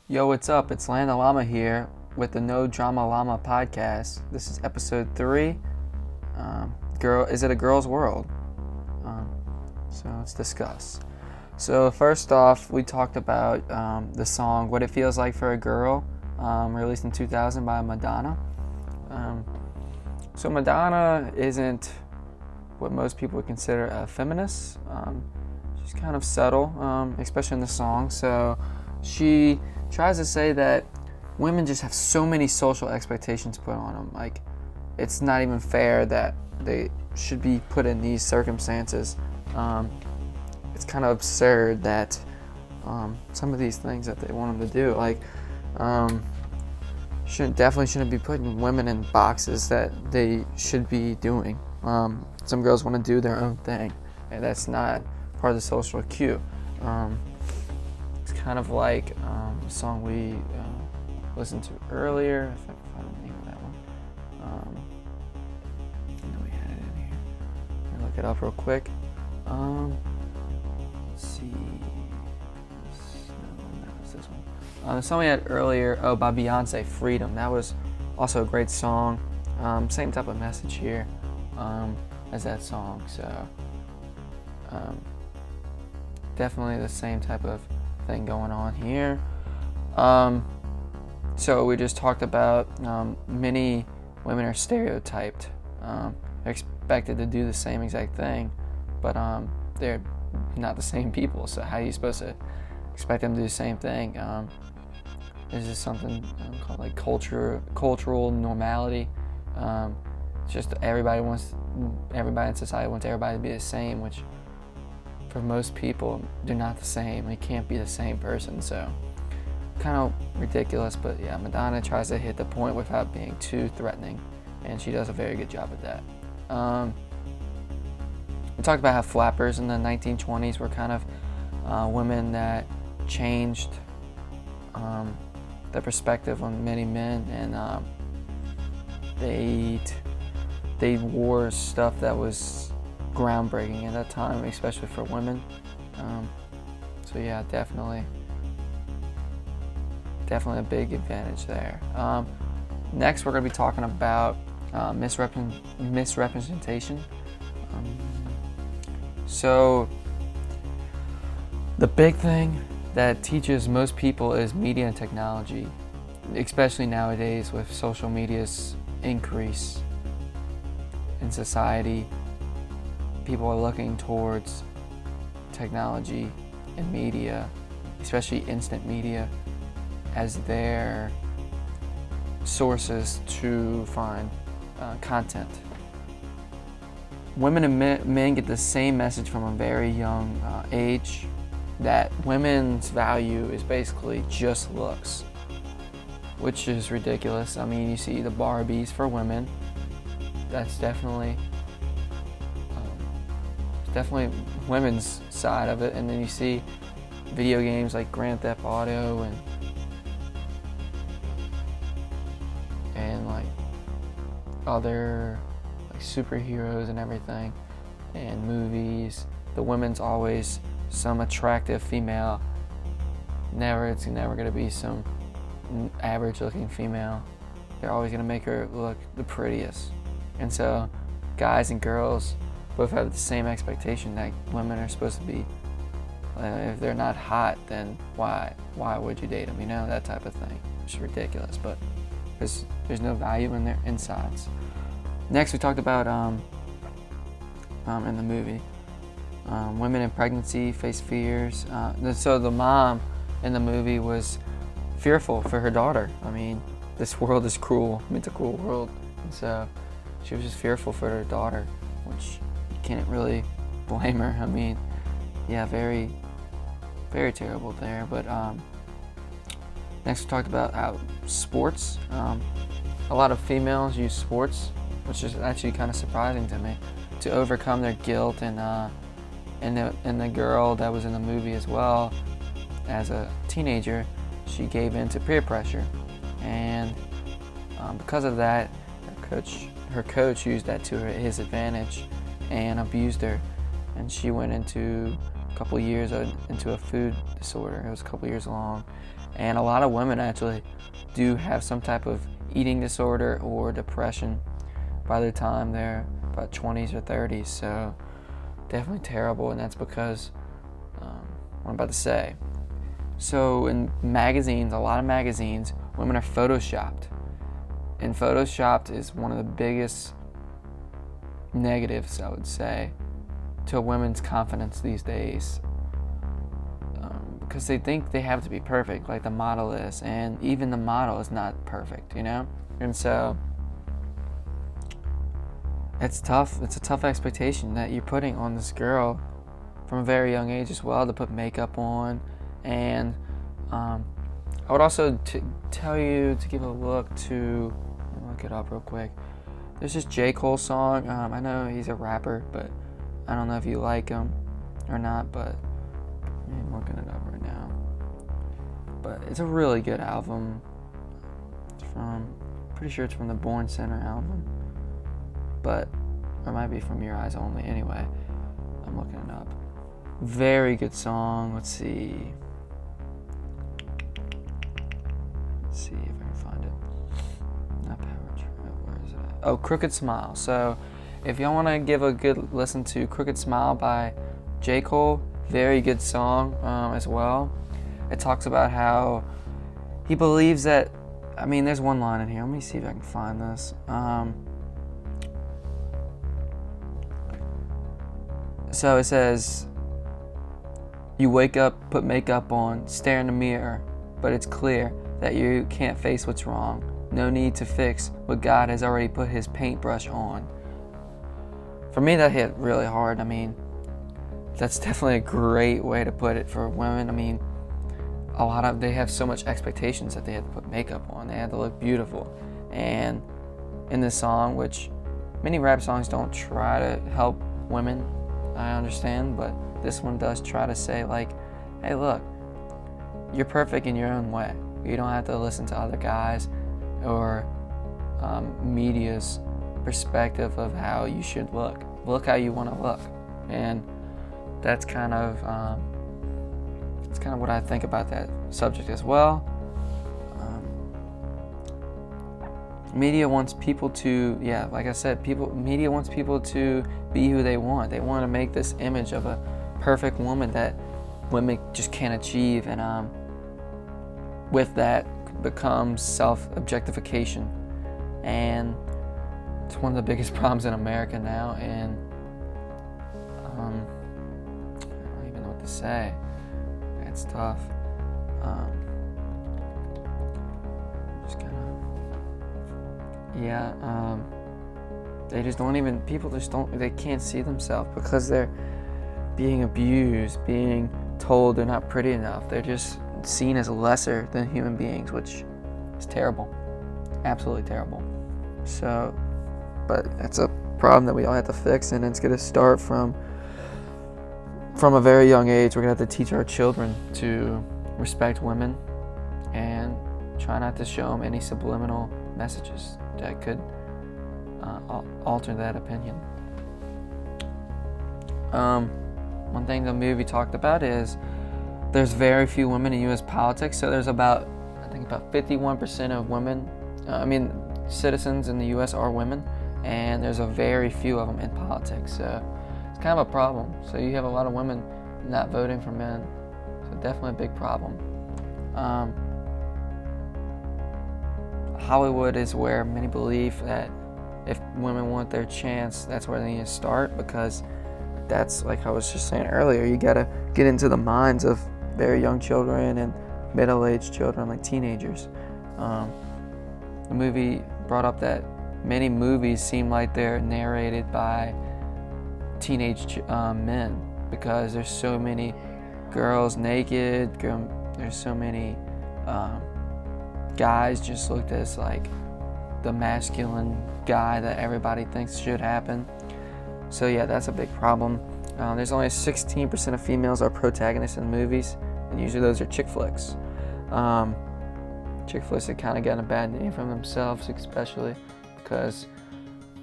Yo, what's up? It's Llama here with the No Drama Llama podcast. This is episode 3. Is it a girl's world? So let's discuss. So first off, we talked about the song "What It Feels Like for a Girl," released in 2000 by Madonna. So Madonna isn't what most people would consider a feminist. She's kind of subtle, especially in the song. So she tries to say that women just have so many social expectations put on them. Like, it's not even fair that they should be put in these circumstances. It's kind of absurd that some of these things that they want them to do, like, definitely shouldn't be putting women in boxes that they should be doing. Some girls want to do their own thing, and that's not part of the social cue. It's kind of like the song we listened to earlier. If I can find the name of that one. I know we had it in here. Let me look it up real quick. Let's see. No, it's this one. The song we had earlier, by Beyonce, "Freedom." That was also a great song. Same type of message here as that song. So definitely the same type of thing going on here. So we just talked about many women are stereotyped. They're expected to do the same exact thing, but they're not the same people. So how are you supposed to expect them to do the same thing? There's just something called like cultural normality. It's just everybody in society wants everybody to be the same, which for most people they're not the same. They can't be the same person. So kind of ridiculous, but yeah, Madonna tries to hit the point without being too threatening, and she does a very good job at that. We talked about how flappers in the 1920s were kind of women that changed the perspective on many men, and they wore stuff that was groundbreaking at that time, especially for women. So yeah, definitely a big advantage there. Next, we're going to be talking about misrepresentation. So the big thing that teaches most people is media and technology, especially nowadays with social media's increase in society. People are looking towards technology and media, especially instant media, as their sources to find content. Women and men get the same message from a very young age that women's value is basically just looks, which is ridiculous. I mean, you see the Barbies for women. That's definitely women's side of it, and then you see video games like Grand Theft Auto and like other like superheroes and everything, and movies. The women's always some attractive female. It's never gonna be some average looking female. They're always gonna make her look the prettiest. And so guys and girls both have the same expectation that women are supposed to be. If they're not hot, then why would you date them? You know, that type of thing. It's ridiculous, but there's no value in their insides. Next, we talked about in the movie, women in pregnancy face fears. So the mom in the movie was fearful for her daughter. I mean, this world is cruel. I mean, it's a cruel world, and so she was just fearful for her daughter, which you can't really blame her. I mean, yeah, very, very terrible there. But next, we talked about how sports. A lot of females use sports, which is actually kind of surprising to me, to overcome their guilt. And the girl that was in the movie as well, as a teenager, she gave in to peer pressure, and because of that, her coach used that to his advantage and abused her, and she went into couple years into a food disorder. It was a couple years long. And a lot of women actually do have some type of eating disorder or depression by the time they're about 20s or 30s. So definitely terrible, and that's because what I'm about to say. So in magazines, a lot of magazines, women are photoshopped. And photoshopped is one of the biggest negatives, I would say, to a women's confidence these days. Because they think they have to be perfect, like the model is. And even the model is not perfect, you know? And so it's tough. It's a tough expectation that you're putting on this girl from a very young age as well, to put makeup on. And I would also tell you to give a look to, look it up real quick. There's this J. Cole song. I know he's a rapper, but I don't know if you like him or not, but I'm looking it up right now. But it's a really good album. Pretty sure it's from the Born Center album. But it might be from Your Eyes Only. Anyway, I'm looking it up. Very good song. Let's see if I can find it. Not Power Trip. Where is it at? Oh, Crooked Smile. So if y'all want to give a good listen to Crooked Smile by J. Cole, very good song as well. It talks about how he believes that, there's one line in here. Let me see if I can find this. So it says, you wake up, put makeup on, stare in the mirror, but it's clear that you can't face what's wrong. No need to fix what God has already put his paintbrush on. For me, that hit really hard. That's definitely a great way to put it for women. They have so much expectations that they have to put makeup on. They have to look beautiful. And in this song, which many rap songs don't try to help women, I understand, but this one does try to say, like, hey, look, you're perfect in your own way. You don't have to listen to other guys or media's perspective of how you should look. Look how you want to look. And that's kind of what I think about that subject as well. Media wants people to, like I said, media wants people to be who they want. They want to make this image of a perfect woman that women just can't achieve, and with that becomes self-objectification, and it's one of the biggest problems in America now. And I don't even know what to say. It's tough. They can't see themselves because they're being abused, being told they're not pretty enough. They're just seen as lesser than human beings, which is terrible. Absolutely terrible. So, but that's a problem that we all have to fix, and it's going to start from a very young age. We're going to have to teach our children to respect women and try not to show them any subliminal messages that could alter that opinion. One thing the movie talked about is there's very few women in U.S. politics. So there's about 51% of women, citizens in the U.S. are women, and there's a very few of them in politics. So it's kind of a problem. So you have a lot of women not voting for men. So definitely a big problem. Hollywood is where many believe that if women want their chance, that's where they need to start, because that's, like I was just saying earlier, you gotta get into the minds of very young children and middle-aged children, like teenagers. The movie brought up that many movies seem like they're narrated by teenage men, because there's so many girls naked, there's so many guys just looked as like the masculine guy that everybody thinks should happen. So that's a big problem. There's only 16% of females are protagonists in movies, and usually those are chick flicks. Chick flicks have kind of gotten a bad name from themselves, especially because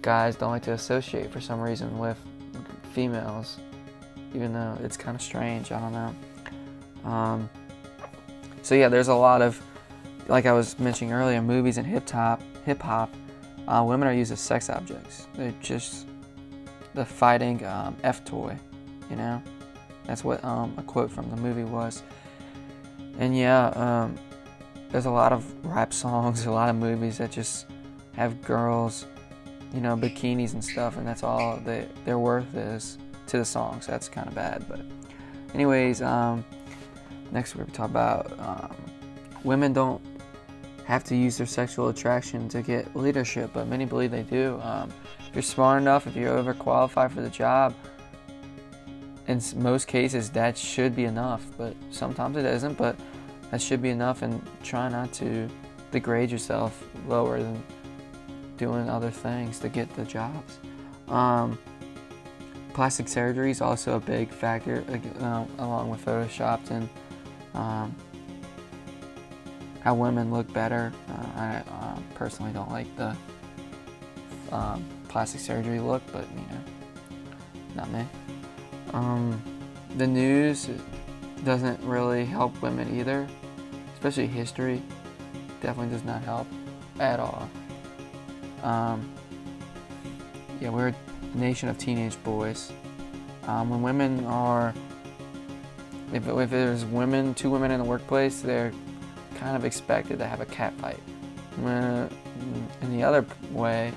guys don't like to associate for some reason with females. even though it's kind of strange. I don't know. So yeah, there's a lot of, like I was mentioning earlier, movies and hip hop. Women are used as sex objects. They're just the fighting F toy, you know. That's what a quote from the movie was. And yeah, there's a lot of rap songs, a lot of movies that just have girls, you know, bikinis and stuff, and that's all their worth is to the song. So that's kind of bad. But anyways, next we're going to talk about women don't have to use their sexual attraction to get leadership, but many believe they do. If you're smart enough, if you're overqualified for the job, in most cases that should be enough, but sometimes it isn't, but that should be enough, and try not to degrade yourself lower than doing other things to get the jobs. Plastic surgery is also a big factor, along with photoshopped and how women look better. I personally don't like the plastic surgery look, but you know, not me. The news doesn't really help women either, especially history. Definitely does not help at all. Yeah, we're a nation of teenage boys. When women are, if there's two women in the workplace, they're kind of expected to have a cat fight. In the other way,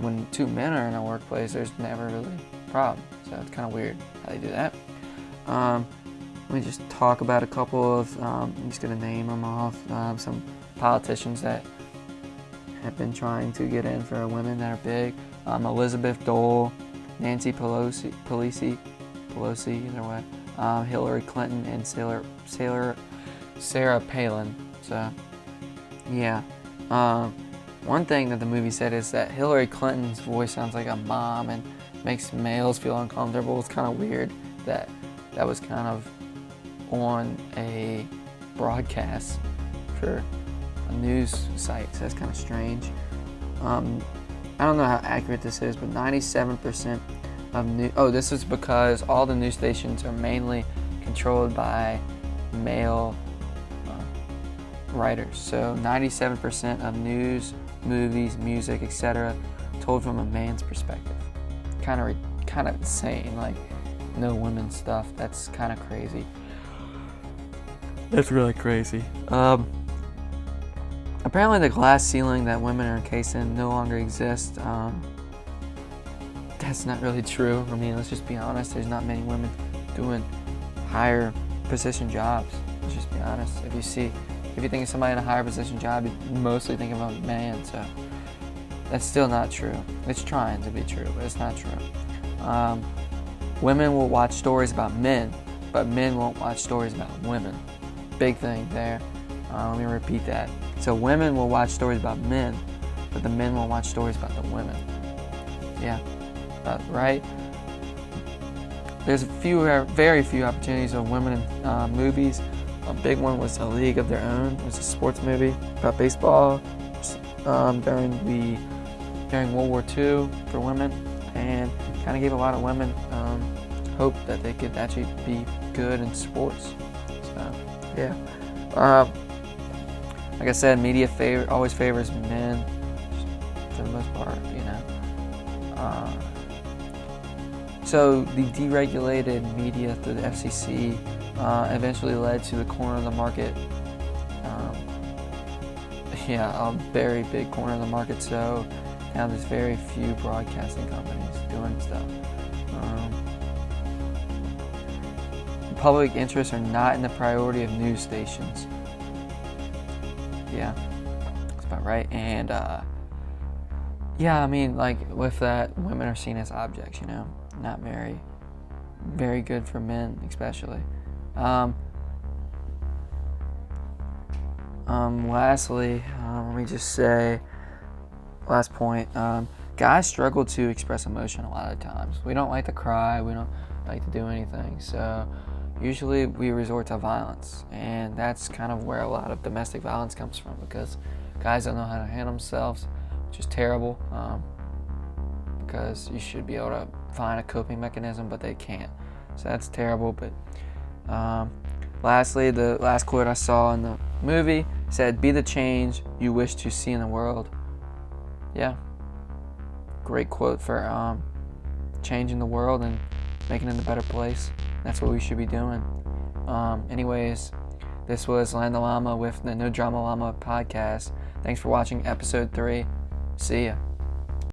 when two men are in a workplace, there's never really a problem. So it's kind of weird how they do that. Let me just talk about a couple of, I'm just going to name them off, some politicians that have been trying to get in for women that are big. Elizabeth Dole, Nancy Pelosi, either way, Hillary Clinton, and Sarah Palin. So, yeah. One thing that the movie said is that Hillary Clinton's voice sounds like a mom and makes males feel uncomfortable. It's kind of weird that was kind of on a broadcast for a news site, so that's kind of strange. I don't know how accurate this is, but 97% of this is because all the news stations are mainly controlled by male writers. So 97% of news, movies, music, etc. told from a man's perspective. Kind of insane, like no women's stuff. That's kind of crazy. That's really crazy. Apparently the glass ceiling that women are encased in no longer exists. That's not really true. I mean, let's just be honest. There's not many women doing higher position jobs. Let's just be honest. If you think of somebody in a higher position job, you mostly think of a man. So that's still not true. It's trying to be true, but it's not true. Women will watch stories about men, but men won't watch stories about women. Big thing there. Let me repeat that. So women will watch stories about men, but the men won't watch stories about the women. Yeah, right? There's very few opportunities of women in movies. A big one was A League of Their Own. It was a sports movie about baseball during World War II for women, and kind of gave a lot of women hope that they could actually be good in sports. So, yeah. Like I said, media always favors men for the most part, you know. So the deregulated media through the FCC eventually led to the corner of the market. A very big corner of the market. So now there's very few broadcasting companies doing stuff. Public interests are not in the priority of news stations. Yeah, that's about right. And I mean, like with that, women are seen as objects, you know, not very, very good for men, especially. Lastly, let me just say, last point, guys struggle to express emotion a lot of times. We don't like to cry, we don't like to do anything, so usually we resort to violence, and that's kind of where a lot of domestic violence comes from, because guys don't know how to handle themselves, which is terrible, because you should be able to find a coping mechanism, but they can't. So that's terrible. But lastly, the last quote I saw in the movie said, "Be the change you wish to see in the world." Yeah, great quote for changing the world and making it a better place. That's what we should be doing. Anyways, this was Llama with the No Drama Llama podcast. Thanks for watching episode 3. See ya.